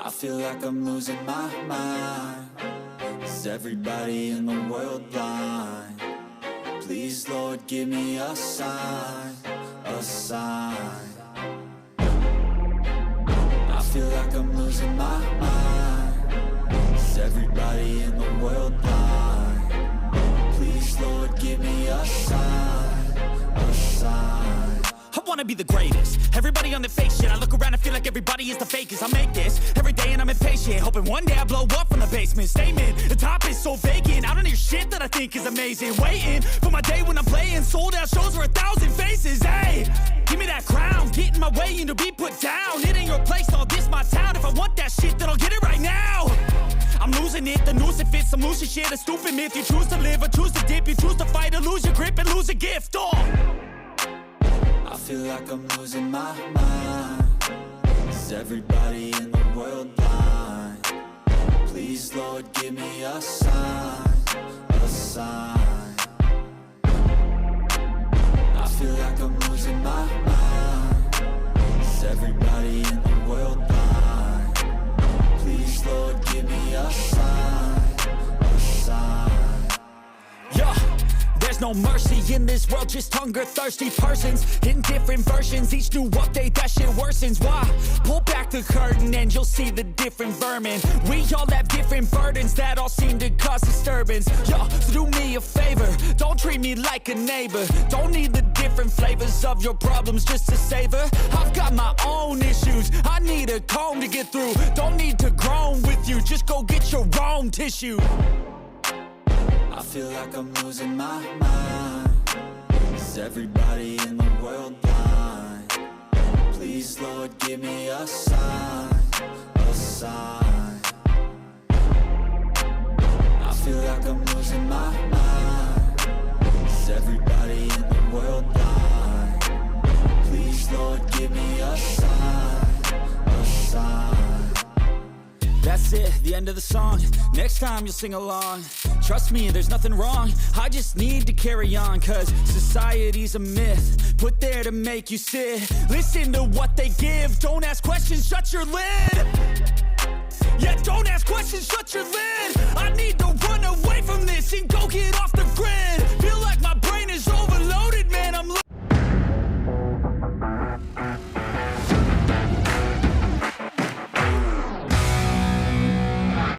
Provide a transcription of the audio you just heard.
I feel like I'm losing my mind. Is everybody in the world blind? Please, Lord, give me a sign, a sign. I feel like I'm losing my mind. Is everybody in the world blind? Please, Lord, give me a sign, a sign. I wanna be the greatest. Everybody on the fake shit. I look around and feel like everybody is the fakest. I make this every day and I'm impatient, hoping one day I blow up from the basement. Statement, the top is so vacant. I don't hear shit that I think is amazing. Waiting for my day when I'm playing sold out shows for 1,000 faces. Hey, give me that crown, get in my way and to be put down. It ain't your place, all this my town. If I want that shit, then I'll get it right now. I'm losing it, the noose it fits. I'm losing shit, a stupid myth. You choose to live or choose to dip. You choose to fight or lose your grip and lose a gift. I feel like I'm losing my mind. Is everybody in the world blind? Please, Lord, give me a sign, a sign. I feel like I'm losing my mind. Is everybody in the world blind? Please, Lord, give me a sign, a sign. Yeah. There's no mercy in this world, just hunger-thirsty persons in different versions. Each new update, that shit worsens. Why? Pull back the curtain and you'll see the different vermin. We all have different burdens that all seem to cause disturbance. Yo, so do me a favor, don't treat me like a neighbor. Don't need the different flavors of your problems just to savor. I've got my own issues, I need a comb to get through. Don't need to groan with you, just go get your own tissue. I feel like I'm losing my mind. Is everybody in the world blind? Please, Lord, give me a sign, a sign. I feel like I'm losing my mind. Is everybody in the world blind? Please, Lord, give me a sign, a sign. That's it, the end of the song. Next time you'll sing along. Trust me, there's nothing wrong. I just need to carry on, cause society's a myth put there to make you sit. Listen to what they give. Don't ask questions, shut your lid. Yeah, don't ask questions, shut your lid. I need to run away from this and go get off the grid.